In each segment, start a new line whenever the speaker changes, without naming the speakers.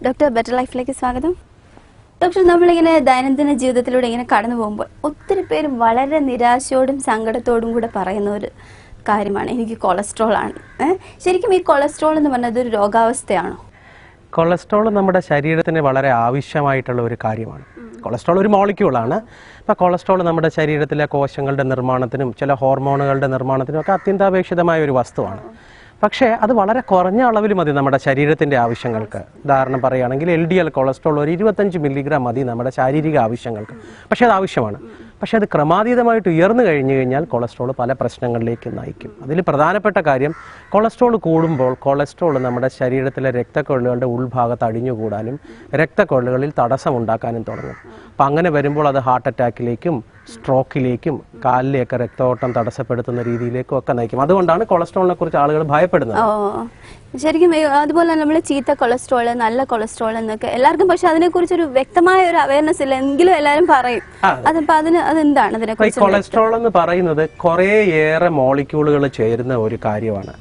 Doctor better ലൈഫിലേക്ക് സ്വാഗതം. Doctor, നമ്മളിങ്ങനെ ദൈനംദിന ജീവിതത്തിലൂടെ ഇങ്ങനെ കടന്നു പോകുമ്പോൾ ഒത്തിരി പേര് വളരെ നിരാശയോടും സങ്കടത്തോടും കൂടെ പറയുന്ന ഒരു കാര്യമാണ് എനിക്ക് കൊളസ്ട്രോൾ ആണ്. ശരിക്കും ഈ കൊളസ്ട്രോൾ എന്ന് പറഞ്ഞത് ഒരു രോഗാവസ്ഥയാണോ?
കൊളസ്ട്രോൾ നമ്മുടെ ശരീരത്തിന് വളരെ ആവശ്യമായിട്ടുള്ള ഒരു കാര്യമാണ്. കൊളസ്ട്രോൾ ഒരു മോളിക്യൂളാണ്. അപ്പോൾ കൊളസ്ട്രോൾ നമ്മുടെ ശരീരത്തിലെ കോശങ്ങളുടെ നിർമ്മാണത്തിനും ചില ഹോർമോണുകളുടെ നിർമ്മാണത്തിനും ഒക്കെ അത്യന്താപേക്ഷിതമായ ഒരു വസ്തുവാണ്. പക്ഷേ അത് വളരെ കുറഞ്ഞ അളവിൽ മതി നമ്മുടെ ശരീരത്തിൻ്റെ ആവശ്യങ്ങൾക്ക്. ഉദാഹരണം പറയുകയാണെങ്കിൽ LDL കൊളസ്ട്രോൾ ഒരു 25 മില്ലിഗ്രാം മതി നമ്മുടെ ശാരീരിക ആവശ്യങ്ങൾക്ക്. പക്ഷേ അത് ആവശ്യമാണ്. പക്ഷേ അത് ക്രമാതീതമായിട്ട് ഉയർന്നു കഴിഞ്ഞു കഴിഞ്ഞാൽ കൊളസ്ട്രോൾ പല പ്രശ്നങ്ങളിലേക്ക് നയിക്കും. അതിൽ പ്രധാനപ്പെട്ട കാര്യം, കൊളസ്ട്രോൾ കൂടുമ്പോൾ കൊളസ്ട്രോൾ നമ്മുടെ ശരീരത്തിലെ രക്തക്കൊഴലുകളുടെ ഉൾഭാഗത്ത് അടിഞ്ഞുകൂടാനും രക്തക്കൊഴലുകളിൽ തടസ്സമുണ്ടാക്കാനും തുടങ്ങും. അപ്പം അങ്ങനെ വരുമ്പോൾ അത് ഹാർട്ട് അറ്റാക്കിലേക്കും സ്ട്രോക്കിലേക്കും കാലിലേക്ക് രക്തഓട്ടം തടസ്സപ്പെടുത്തുന്ന രീതിയിലേക്കും ഒക്കെ നയിക്കും. അതുകൊണ്ടാണ് കൊളസ്ട്രോളിനെ കുറിച്ച് ആളുകൾ ഭയപ്പെടുന്നത്.
ശരിക്കും അതുപോലെ നമ്മൾ ചീത്ത കൊളസ്ട്രോൾ, നല്ല കൊളസ്ട്രോൾ എന്നൊക്കെ എല്ലാവർക്കും, പക്ഷെ അതിനെക്കുറിച്ച് ഒരു വ്യക്തമായ ഒരു അവയർനെസ് ഇല്ല, എങ്കിലും എല്ലാവരും പറയും. അതെന്താണ് അതിനെക്കുറിച്ച്?
കൊളസ്ട്രോൾ എന്ന് പറയുന്നത് കുറേയേറെ മോളിക്യൂളുകൾ ചേരുന്ന ഒരു കാര്യമാണ്.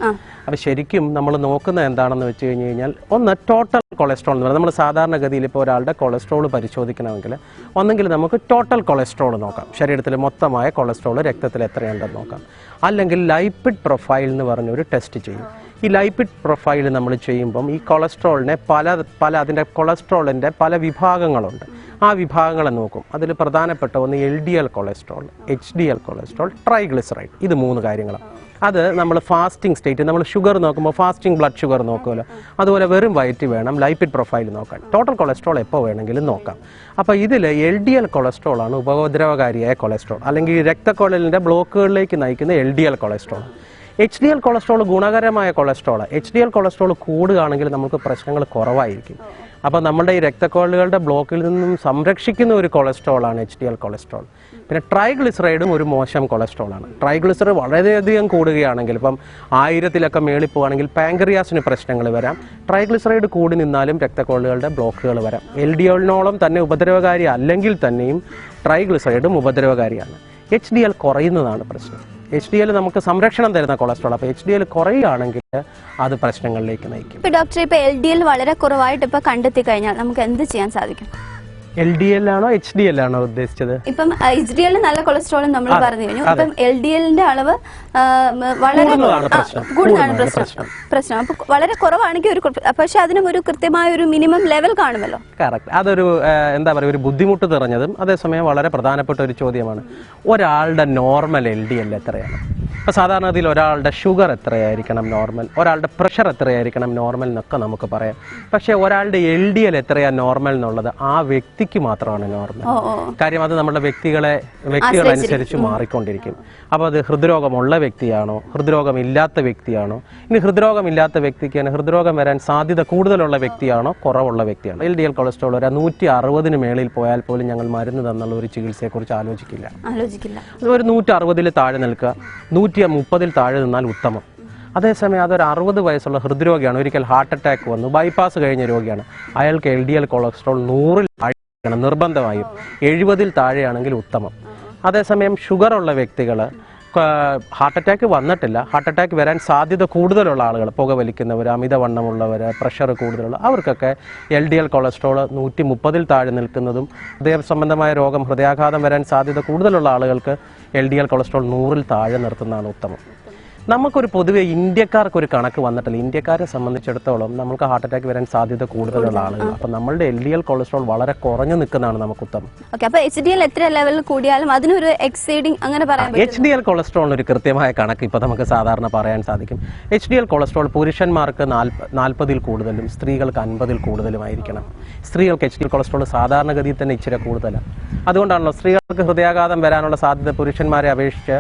അപ്പൊ ശരിക്കും നമ്മൾ നോക്കുന്നത് എന്താണെന്ന് വെച്ച് കഴിഞ്ഞ് കഴിഞ്ഞാൽ, ഒന്ന് ടോട്ടൽ കൊളസ്ട്രോൾ എന്ന് പറയുന്നത്, നമ്മൾ സാധാരണഗതിയിൽ ഇപ്പോൾ ഒരാളുടെ കൊളസ്ട്രോൾ പരിശോധിക്കണമെങ്കിൽ ഒന്നെങ്കിൽ നമുക്ക് ടോട്ടൽ കൊളസ്ട്രോൾ നോക്കാം, ശരീരത്തിൽ മൊത്തമായ കൊളസ്ട്രോൾ രക്തത്തിൽ എത്രയുണ്ടെന്ന് നോക്കാം. അല്ലെങ്കിൽ ലൈപ്പിഡ് പ്രൊഫൈൽ എന്ന് പറഞ്ഞൊരു ടെസ്റ്റ് ചെയ്യും. ഈ ലൈപ്പിഡ് പ്രൊഫൈൽ നമ്മൾ ചെയ്യുമ്പം ഈ കൊളസ്ട്രോളിനെ അതിൻ്റെ കൊളസ്ട്രോളിൻ്റെ പല വിഭാഗങ്ങളുണ്ട്. ആ വിഭാഗങ്ങളെ നോക്കും. അതിൽ പ്രധാനപ്പെട്ട ഒന്ന് LDL cholesterol, HDL cholesterol, triglyceride. ഇത് 3 കാര്യങ്ങളാണ്. അത് നമ്മൾ ഫാസ്റ്റിംഗ് സ്റ്റേറ്റ്, നമ്മൾ ഷുഗർ നോക്കുമ്പോൾ ഫാസ്റ്റിംഗ് ബ്ലഡ് ഷുഗർ നോക്കുമല്ലോ, അതുപോലെ വെറും വയറ്റ് വേണം ലൈപ്പിഡ് പ്രൊഫൈൽ നോക്കാൻ. ടോട്ടൽ കൊളസ്ട്രോൾ എപ്പോൾ വേണമെങ്കിലും നോക്കാം. അപ്പോൾ ഇതിൽ LDL കൊളസ്ട്രോൾ ആണ് ഉപദ്രവകാരിയായ കൊളസ്ട്രോൾ, അല്ലെങ്കിൽ രക്തക്കൊഴലിൻ്റെ ബ്ലോക്കുകളിലേക്ക് നയിക്കുന്ന LDL കൊളസ്ട്രോൾ. HDL കൊളസ്ട്രോൾ ഗുണകരമായ കൊളസ്ട്രോൾ. HDL കൊളസ്ട്രോൾ കൂടുകയാണെങ്കിൽ നമുക്ക് പ്രശ്നങ്ങൾ കുറവായിരിക്കും. അപ്പോൾ നമ്മുടെ ഈ രക്തക്കൊഴലുകളുടെ ബ്ലോക്കിൽ നിന്നും സംരക്ഷിക്കുന്ന ഒരു കൊളസ്ട്രോളാണ് HDL കൊളസ്ട്രോൾ. പിന്നെ ട്രൈഗ്ലിസറൈഡും ഒരു മോശം കൊളസ്ട്രോളാണ്. ട്രൈഗ്ലിസറൈഡ് വളരെയധികം കൂടുകയാണെങ്കിൽ, ഇപ്പം 1000-ലൊക്കെ മേളിൽ പോവുകയാണെങ്കിൽ പാങ്ക്രിയാസിന് പ്രശ്നങ്ങൾ വരാം. ട്രൈഗ്ലിസറൈഡ് കൂടി നിന്നാലും രക്തക്കൊഴലുകളുടെ ബ്ലോക്കുകൾ വരാം. LDLനോളം തന്നെ ഉപദ്രവകാരി അല്ലെങ്കിൽ തന്നെയും ട്രൈഗ്ലിസറൈഡും ഉപദ്രവകാരിയാണ്. HDL കുറയുന്നതാണ് പ്രശ്നം. HDL നമുക്ക് സംരക്ഷണം തരുന്ന കൊളസ്ട്രോൾ. അപ്പോൾ HDL കുറയുകയാണെങ്കിൽ അത് പ്രശ്നങ്ങളിലേക്ക് നയിക്കും.
ഡോക്ടർ, ഇപ്പോൾ LDL വളരെ കുറവായിട്ട് ഇപ്പോൾ കണ്ടെത്തി കഴിഞ്ഞാൽ നമുക്ക് എന്ത് ചെയ്യാൻ സാധിക്കും?
LDL ആണോ HDL ആണോ ഉദ്ദേശിച്ചത്?
ഇപ്പം HDL നല്ല കൊളസ്ട്രോൾ നമ്മൾ പറഞ്ഞു കഴിഞ്ഞു. ഇപ്പം LDLന്റെ അളവ് വളരെ കൂടുതലാണ് പ്രശ്നം. അപ്പൊ വളരെ കുറവാണെങ്കിൽ പക്ഷെ അതിനും ഒരു കൃത്യമായ ഒരു മിനിമം ലെവൽ കാണുമല്ലോ.
കറക്റ്റ്. അതൊരു എന്താ പറയുക, ഒരു ബുദ്ധിമുട്ട് നിറഞ്ഞതും അതേസമയം വളരെ പ്രധാനപ്പെട്ട ഒരു ചോദ്യമാണ്. ഒരാളുടെ നോർമൽ LDL എത്രയാണ്? ഇപ്പോൾ സാധാരണഗതിയിൽ ഒരാളുടെ ഷുഗർ എത്രയായിരിക്കണം നോർമൽ, ഒരാളുടെ പ്രഷർ എത്രയായിരിക്കണം നോർമൽ എന്നൊക്കെ നമുക്ക് പറയാം. പക്ഷേ ഒരാളുടെ LDL എത്രയാണ് നോർമൽ എന്നുള്ളത് ആ വ്യക്തിക്ക് മാത്രമാണ് നോർമൽ. കാര്യം അത് നമ്മുടെ വ്യക്തികളനുസരിച്ച് മാറിക്കൊണ്ടിരിക്കും. അപ്പോൾ അത് ഹൃദ്രോഗമുള്ള വ്യക്തിയാണോ, ഹൃദ്രോഗമില്ലാത്ത വ്യക്തിയാണോ? ഇനി ഹൃദ്രോഗമില്ലാത്ത വ്യക്തിക്ക് ഹൃദ്രോഗം വരാൻ സാധ്യത കൂടുതലുള്ള വ്യക്തിയാണോ, കുറവുള്ള വ്യക്തിയാണോ? LDL കൊളസ്ട്രോൾ ഒരു 160-ന് മേളിൽ പോയാൽ പോലും ഞങ്ങൾ മരുന്ന് തന്നുള്ള ഒരു ചികിത്സയെക്കുറിച്ച് ആലോചിക്കില്ല. അത് ഒരു 160-ൽ താഴെ നിൽക്കുക, 130-ൽ താഴെ നിന്നാൽ ഉത്തമം. അതേസമയം അതൊരു 60 വയസ്സുള്ള ഹൃദ്രോഗിയാണ്, ഒരിക്കൽ ഹാർട്ട് അറ്റാക്ക് വന്നു, ബൈപ്പാസ് കഴിഞ്ഞ രോഗിയാണ്, അയാൾക്ക് LDL കൊളസ്ട്രോൾ 100-ൽ താഴെ നിർബന്ധമായും. 70-ൽ താഴെയാണെങ്കിൽ ഉത്തമം. അതേസമയം ഷുഗറുള്ള വ്യക്തികൾ, ഹാർട്ട് അറ്റാക്ക് വന്നിട്ടില്ല, ഹാർട്ട് അറ്റാക്ക് വരാൻ സാധ്യത കൂടുതലുള്ള ആളുകൾ, പുകവലിക്കുന്നവർ, അമിതവണ്ണമുള്ളവർ, പ്രഷർ കൂടുതലുള്ള അവർക്കൊക്കെ LDL കൊളസ്ട്രോൾ 130-ൽ താഴെ നിൽക്കുന്നതും, ഹൃദയ സംബന്ധമായ രോഗം, ഹൃദയാഘാതം വരാൻ സാധ്യത കൂടുതലുള്ള ആളുകൾക്ക് LDL കൊളസ്ട്രോൾ 100-ൽ താഴെ നിർത്തുന്നതാണ് ഉത്തമം. നമുക്കൊരു പൊതുവെ ഇന്ത്യക്കാർക്കൊരു കണക്ക് വന്നിട്ടില്ല. ഇന്ത്യക്കാരെ സംബന്ധിച്ചിടത്തോളം നമുക്ക് ഹാർട്ട് അറ്റാക്ക് വരാൻ സാധ്യത കൂടുതലുള്ള ആളുകൾ. അപ്പം നമ്മളുടെ LDL കൊളസ്ട്രോൾ വളരെ കുറഞ്ഞു നിൽക്കുന്നതാണ് നമുക്ക് ഉത്തമം.
HDL എത്ര ലെവലിൽ കൂടിയാലും അതിനൊരു എക്സീഡിങ് അങ്ങനെ പറയാം.
HDL കൊളസ്ട്രോളിന് ഒരു കൃത്യമായ കണക്ക് ഇപ്പോൾ നമുക്ക് സാധാരണ പറയാൻ സാധിക്കും. HDL കൊളസ്ട്രോൾ പുരുഷന്മാർക്ക് 40-ൽ കൂടുതലും സ്ത്രീകൾക്ക് 50-ൽ കൂടുതലുമായിരിക്കണം. സ്ത്രീകൾക്ക് HDL കൊളസ്ട്രോൾ സാധാരണഗതിയിൽ തന്നെ ഇച്ചിരി കൂടുതലാണ്. അതുകൊണ്ടാണല്ലോ സ്ത്രീകൾക്ക് ഹൃദയാഘാതം വരാനുള്ള സാധ്യത പുരുഷന്മാരെ അപേക്ഷിച്ച്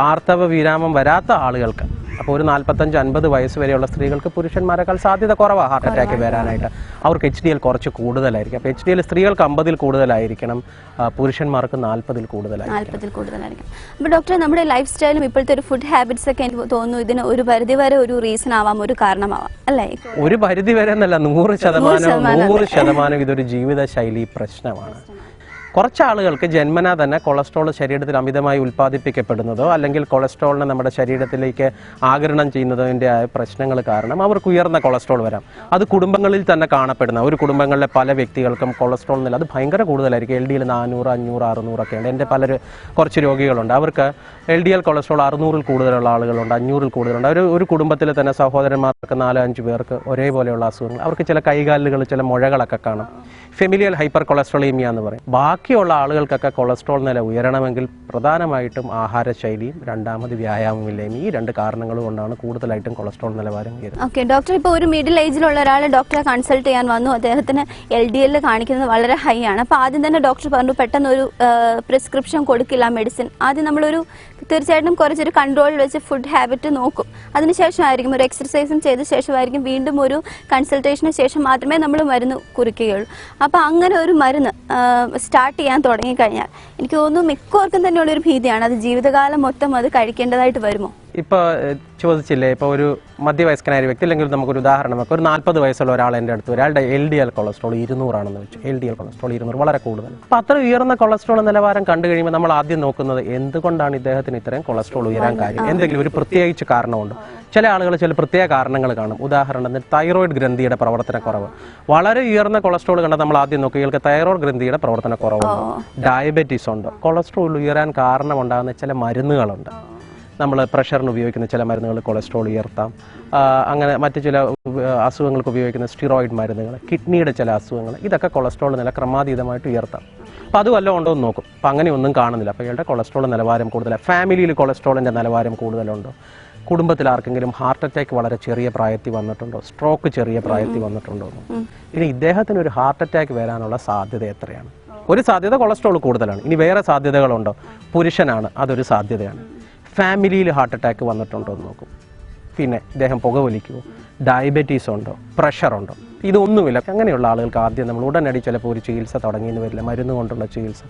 ആർത്തവ വിരാമം വരാത്ത ആളുകൾക്ക്, അപ്പോൾ ഒരു 45-50 വയസ്സ് വരെയുള്ള സ്ത്രീകൾക്ക് പുരുഷന്മാരെക്കാൾ സാധ്യത കുറവാണ് ഹാർട്ട് അറ്റാക്ക് വരാനായിട്ട്. അവർക്ക് HDL കുറച്ച് കൂടുതലായിരിക്കും. അപ്പോൾ HDL സ്ത്രീകൾക്ക് 50-ൽ കൂടുതലായിരിക്കണം, പുരുഷന്മാർക്ക് 40-ൽ കൂടുതലായിരിക്കും.
അപ്പോൾ ഡോക്ടർ, നമ്മുടെ ലൈഫ് സ്റ്റൈലും ഇപ്പോഴത്തെ ഒരു ഫുഡ് ഹാബിറ്റ്സ് ഒക്കെ എനിക്ക് തോന്നുന്നു ഇതിന് ഒരു പരിധി വരെ ഒരു റീസൺ ആവാം, ഒരു കാരണമാവാം അല്ലേ?
ഒരു പരിധി വരെ എന്നല്ല, 100% ഇതൊരു ജീവിതശൈലി പ്രശ്നമാണ്. കുറച്ച് ആളുകൾക്ക് ജന്മനാ തന്നെ കൊളസ്ട്രോൾ ശരീരത്തിൽ അമിതമായി ഉൽപ്പാദിപ്പിക്കപ്പെടുന്നതോ അല്ലെങ്കിൽ കൊളസ്ട്രോളിനെ നമ്മുടെ ശരീരത്തിലേക്ക് ആഗിരണം ചെയ്യുന്നതിൻ്റെ ആയ പ്രശ്നങ്ങൾ കാരണം അവർക്ക് ഉയർന്ന കൊളസ്ട്രോൾ വരാം. അത് കുടുംബങ്ങളിൽ തന്നെ കാണപ്പെടുന്ന ഒരു കുടുംബങ്ങളിലെ പല വ്യക്തികൾക്കും കൊളസ്ട്രോൾ നില അത് ഭയങ്കര കൂടുതലായിരിക്കും. LDL 400, 500, 600 ഒക്കെ ഉണ്ട്. എൻ്റെ കുറച്ച് രോഗികളുണ്ട്, അവർക്ക് LDL കൊളസ്ട്രോൾ 600-ൽ കൂടുതലുള്ള ആളുകളുണ്ട്, 500-ൽ കൂടുതലുണ്ട്. ഒരു കുടുംബത്തിൽ തന്നെ സഹോദരന്മാർക്ക് 4-5 പേർക്ക് ഒരേപോലെയുള്ള അസുഖങ്ങൾ, അവർക്ക് ചില കൈകാലുകൾ, ചില മുഴകളൊക്കെ കാണും. ഫെമിലിയൽ ഹൈപ്പർ കൊളസ്ട്രോളീമിയ എന്ന് പറയും. ബാക്കിയുള്ള ആളുകൾക്കൊക്കെ കൊളസ്ട്രോൾ നില ഉയരണമെങ്കിൽ പ്രധാനമായിട്ടും ആഹാരശൈലിയും രണ്ടാമത് വ്യായാമമില്ലായ്മ, ഈ 2 കാരണങ്ങൾ കൊണ്ടാണ് കൂടുതലായിട്ടും കൊളസ്ട്രോൾ നിലവാരം ഉയരുന്നത്.
ഓക്കെ ഡോക്ടർ, ഇപ്പോൾ ഒരു മിഡിൽ ഏജിലുള്ള ഒരാൾ ഡോക്ടറെ കൺസൾട്ട് ചെയ്യാൻ വന്നു, അദ്ദേഹത്തിന് LDL കാണിക്കുന്നത് വളരെ ഹൈ ആണ്. അപ്പോൾ ആദ്യം തന്നെ ഡോക്ടർ പറഞ്ഞു പെട്ടെന്ന് ഒരു പ്രിസ്ക്രിപ്ഷൻ കൊടുക്കില്ല മെഡിസിൻ. ആദ്യം നമ്മളൊരു തീർച്ചയായിട്ടും കുറച്ചൊരു കൺട്രോളിൽ വെച്ച് ഫുഡ് ഹാബിറ്റ് നോക്കും. അതിനുശേഷമായിരിക്കും ഒരു എക്സർസൈസും ചെയ്ത ശേഷമായിരിക്കും വീണ്ടും ഒരു കൺസൾട്ടേഷന് ശേഷം മാത്രമേ നമ്മൾ മരുന്ന് കുറിക്കുകയുള്ളൂ. അപ്പോൾ അങ്ങനെ ഒരു മരുന്ന് സ്റ്റാർട്ട് ചെയ്യാൻ തുടങ്ങിക്കഴിഞ്ഞാൽ എനിക്ക് തോന്നുന്നു മിക്കവർക്കും തന്നെയുള്ളൊരു ഭീതിയാണ്, അത് ജീവിതകാലം മൊത്തം അത് കഴിക്കേണ്ടതായിട്ട് വരുമോ?
ഇപ്പോൾ ചോദിച്ചില്ലേ, ഇപ്പോൾ ഒരു മധ്യവയസ്കനായ വ്യക്തി, അല്ലെങ്കിൽ നമുക്കൊരു ഉദാഹരണം വെക്കാം, ഒരു 40 വയസ്സുള്ള ഒരാൾ എൻ്റെ അടുത്ത് ഒരാളുടെ LDL കൊളസ്ട്രോൾ 200 ആണെന്ന് വെച്ചു. LDL കൊളസ്ട്രോൾ 200 വളരെ കൂടുതൽ. അപ്പോൾ അത്ര ഉയർന്ന കൊളസ്ട്രോൾ നിലവാരം കണ്ടു കഴിയുമ്പോൾ നമ്മൾ ആദ്യം നോക്കുന്നത് എന്തുകൊണ്ടാണ് ഇദ്ദേഹത്തിന് ഇത്രയും കൊളസ്ട്രോൾ ഉയരാൻ കാര്യം, എന്തെങ്കിലും ഒരു പ്രത്യേകിച്ച് കാരണമുണ്ടോ? ചില ആളുകൾ ചില പ്രത്യേക കാരണങ്ങൾ കാണും. ഉദാഹരണത്തിന് തൈറോയിഡ് ഗ്രന്ഥിയുടെ പ്രവർത്തനക്കുറവ്. വളരെ ഉയർന്ന കൊളസ്ട്രോൾ കണ്ടാൽ നമ്മൾ ആദ്യം നോക്കുക ഇയാൾക്ക് തൈറോയിഡ് ഗ്രന്ഥിയുടെ പ്രവർത്തനക്കുറവുണ്ടോ, ഡയബറ്റീസ് ഉണ്ടോ. കൊളസ്ട്രോൾ ഉയരാൻ കാരണമുണ്ടാകുന്ന ചില മരുന്നുകളുണ്ട്. നമ്മൾ പ്രഷറിന് ഉപയോഗിക്കുന്ന ചില മരുന്നുകൾ കൊളസ്ട്രോൾ ഉയർത്താം. അങ്ങനെ മറ്റു ചില അസുഖങ്ങൾക്ക് ഉപയോഗിക്കുന്ന സ്റ്റിറോയിഡ് മരുന്നുകൾ, കിഡ്നിയുടെ ചില അസുഖങ്ങൾ, ഇതൊക്കെ കൊളസ്ട്രോൾ നില ക്രമാതീതമായിട്ട് ഉയർത്താം. അപ്പോൾ അത് വല്ലതും ഉണ്ടോ എന്ന് നോക്കും. അപ്പോൾ അങ്ങനെയൊന്നും കാണുന്നില്ല. അപ്പോൾ ഇയാളുടെ കൊളസ്ട്രോൾ നിലവാരം കൂടുതലാണ്. ഫാമിലിയിൽ കൊളസ്ട്രോളിൻ്റെ നിലവാരം കൂടുതലുണ്ടോ? കുടുംബത്തിൽ ആർക്കെങ്കിലും ഹാർട്ട് അറ്റാക്ക് വളരെ ചെറിയ പ്രായത്തിൽ വന്നിട്ടുണ്ടോ? സ്ട്രോക്ക് ചെറിയ പ്രായത്തിൽ വന്നിട്ടുണ്ടോ? ഇനി ഇദ്ദേഹത്തിന് ഒരു ഹാർട്ട് അറ്റാക്ക് വരാനുള്ള സാധ്യത എത്രയാണ്? ഒരു സാധ്യത കൊളസ്ട്രോൾ കൂടുതലാണ്. ഇനി വേറെ സാധ്യതകളുണ്ടോ? പുരുഷനാണ്, അതൊരു സാധ്യതയാണ്. ഫാമിലിയിൽ ഹാർട്ട് അറ്റാക്ക് വന്നിട്ടുണ്ടോ എന്ന് നോക്കും. പിന്നെ ഇദ്ദേഹം പുകവലിക്കുമോ, ഡയബറ്റീസ് ഉണ്ടോ, പ്രഷറുണ്ടോ, ഇതൊന്നുമില്ല. അങ്ങനെയുള്ള ആളുകൾക്ക് ആദ്യം നമ്മൾ ഉടനടി ചിലപ്പോൾ ഒരു ചികിത്സ തുടങ്ങിയെന്ന് വരില്ല, മരുന്ന് കൊണ്ടുള്ള ചികിത്സ.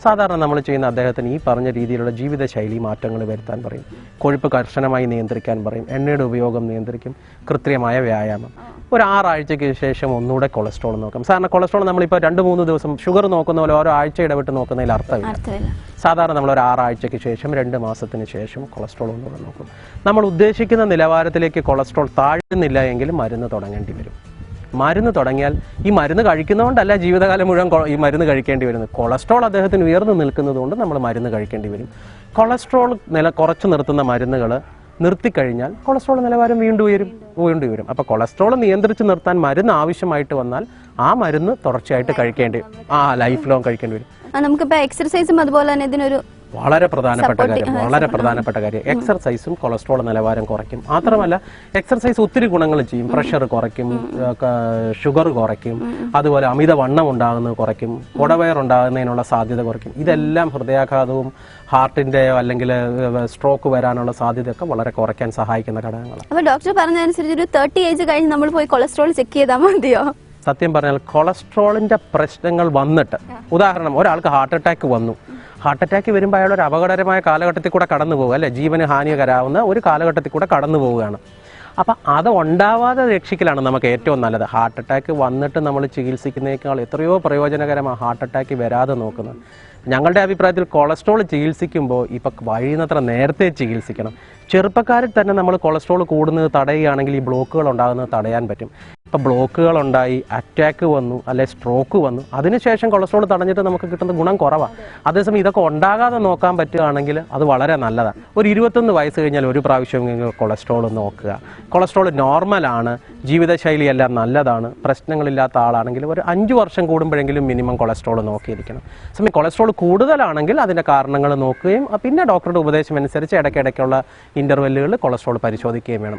സാധാരണ നമ്മൾ ചെയ്യുന്ന അദ്ദേഹത്തിന് ഈ പറഞ്ഞ രീതിയിലുള്ള ജീവിതശൈലി മാറ്റങ്ങൾ വരുത്താൻ പറയും. കൊഴുപ്പ് കർശനമായി നിയന്ത്രിക്കാൻ പറയും, എണ്ണയുടെ ഉപയോഗം നിയന്ത്രിക്കും, കൃത്യമായ വ്യായാമം. ഒരു 6 ആഴ്ചയ്ക്ക് ശേഷം ഒന്നുകൂടെ കൊളസ്ട്രോൾ നോക്കാം. സാധാരണ കൊളസ്ട്രോൾ നമ്മളിപ്പോൾ 2-3 ദിവസം ഷുഗർ നോക്കുന്ന പോലെ ഓരോ ആഴ്ച ഇടവിട്ട് നോക്കുന്നതിൽ അർത്ഥമില്ല. സാധാരണ നമ്മൾ ഒരു 6 ആഴ്ചയ്ക്ക് ശേഷം 2 മാസത്തിന് ശേഷം കൊളസ്ട്രോൾ ഒന്നുകൂടെ നോക്കും. നമ്മൾ ഉദ്ദേശിക്കുന്ന നിലവാരത്തിലേക്ക് കൊളസ്ട്രോൾ താഴുന്നില്ല എങ്കിൽ മരുന്ന് തുടങ്ങേണ്ടി വരും. മരുന്ന് തുടങ്ങിയാൽ ഈ മരുന്ന് കഴിക്കുന്നതുകൊണ്ടല്ല ജീവിതകാലം മുഴുവൻ ഈ മരുന്ന് കഴിക്കേണ്ടി വരുന്നത്. കൊളസ്ട്രോൾ അദ്ദേഹത്തിന് ഉയർന്നു നിൽക്കുന്നത് കൊണ്ട് നമ്മൾ മരുന്ന് കഴിക്കേണ്ടി വരും. കൊളസ്ട്രോൾ കുറച്ച് നിർത്തുന്ന മരുന്നുകൾ നിർത്തിക്കഴിഞ്ഞാൽ കൊളസ്ട്രോൾ നിലവാരം വീണ്ടും ഉയരും. അപ്പോൾ കൊളസ്ട്രോൾ നിയന്ത്രിച്ച് നിർത്താൻ മരുന്ന് ആവശ്യമായിട്ട് വന്നാൽ ആ മരുന്ന് തുടർച്ചയായിട്ട് കഴിക്കേണ്ടി ലൈഫ് ലോങ് കഴിക്കേണ്ടി വരും.
നമുക്കിപ്പോൾ എക്സർസൈസും അതുപോലെ തന്നെ ഇതിനൊരു
വളരെ പ്രധാനപ്പെട്ട കാര്യം എക്സർസൈസും കൊളസ്ട്രോൾ നിലവാരം കുറയ്ക്കും. മാത്രമല്ല എക്സർസൈസ് ഒത്തിരി ഗുണങ്ങൾ ചെയ്യും. പ്രഷർ കുറയ്ക്കും, ഷുഗർ കുറയ്ക്കും, അതുപോലെ അമിതവണ്ണം ഉണ്ടാകുന്നത് കുറയ്ക്കും, കുടവയർ ഉണ്ടാകുന്നതിനുള്ള സാധ്യത കുറയ്ക്കും. ഇതെല്ലാം ഹൃദയാഘാതവും ഹാർട്ടിൻ്റെയോ അല്ലെങ്കിൽ സ്ട്രോക്ക് വരാനുള്ള സാധ്യതയൊക്കെ വളരെ കുറയ്ക്കാൻ സഹായിക്കുന്ന ഘടകങ്ങളാണ്.
അപ്പോൾ ഡോക്ടർ പറഞ്ഞതനുസരിച്ച് ഒരു 30 ഏജ് കഴിഞ്ഞ് നമ്മൾ പോയി കൊളസ്ട്രോൾ ചെക്ക് ചെയ്താൽ മതിയോ?
സത്യം പറഞ്ഞാൽ കൊളസ്ട്രോളിന്റെ പ്രശ്നങ്ങൾ വന്നിട്ട്, ഉദാഹരണം ഒരാൾക്ക് ഹാർട്ട് അറ്റാക്ക് വന്നു, ഹാർട്ട് അറ്റാക്ക് വരുമ്പോൾ അയാൾ ഒരു അപകടകരമായ കാലഘട്ടത്തിൽ കൂടെ കടന്നു പോകുക, അല്ലെ, ജീവന് ഹാനികരാവുന്ന ഒരു കാലഘട്ടത്തിൽ കൂടെ കടന്നു പോവുകയാണ്. അപ്പം അത് ഉണ്ടാവാതെ രക്ഷിക്കലാണ് നമുക്ക് ഏറ്റവും നല്ലത്. ഹാർട്ട് അറ്റാക്ക് വന്നിട്ട് നമ്മൾ ചികിത്സിക്കുന്നതിനേക്കാൾ എത്രയോ പ്രയോജനകരമാണ് ഹാർട്ട് അറ്റാക്ക് വരാതെ നോക്കുന്നത്. ഞങ്ങളുടെ അഭിപ്രായത്തിൽ കൊളസ്ട്രോൾ ചികിത്സിക്കുമ്പോൾ ഇപ്പം കഴിയുന്നത്ര നേരത്തെ ചികിത്സിക്കണം. ചെറുപ്പക്കാരിൽ തന്നെ നമ്മൾ കൊളസ്ട്രോൾ കൂടുന്നത് തടയുകയാണെങ്കിൽ ഈ ബ്ലോക്കുകൾ ഉണ്ടാകുന്നത് തടയാൻ പറ്റും. ഇപ്പോൾ ബ്ലോക്കുകൾ ഉണ്ടായി, അറ്റാക്ക് വന്നു, അല്ലെ സ്ട്രോക്ക് വന്നു, അതിനുശേഷം കൊളസ്ട്രോൾ തടഞ്ഞിട്ട് നമുക്ക് കിട്ടുന്ന ഗുണം കുറവാണ്. അതേസമയം ഇതൊക്കെ ഉണ്ടാകാതെ നോക്കാൻ പറ്റുകയാണെങ്കിൽ അത് വളരെ നല്ലതാണ്. ഒരു 21 വയസ്സ് കഴിഞ്ഞാൽ ഒരു പ്രാവശ്യമെങ്കിലും കൊളസ്ട്രോൾ നോക്കുക. കൊളസ്ട്രോൾ നോർമലാണ്, ജീവിതശൈലിയെല്ലാം നല്ലതാണ്, പ്രശ്നങ്ങളില്ലാത്ത ആളാണെങ്കിൽ ഒരു 5 വർഷം കൂടുമ്പോഴെങ്കിലും മിനിമം കൊളസ്ട്രോൾ നോക്കിയിരിക്കണം. സമയം കൊളസ്ട്രോൾ കൂടുതലാണെങ്കിൽ അതിൻ്റെ കാരണങ്ങൾ നോക്കുകയും പിന്നെ ഡോക്ടറുടെ ഉപദേശം അനുസരിച്ച് ഇടയ്ക്കിടയ്ക്കുള്ള ഇൻ്റർവെല്ലുകളിൽ കൊളസ്ട്രോൾ പരിശോധിക്കുകയും വേണം.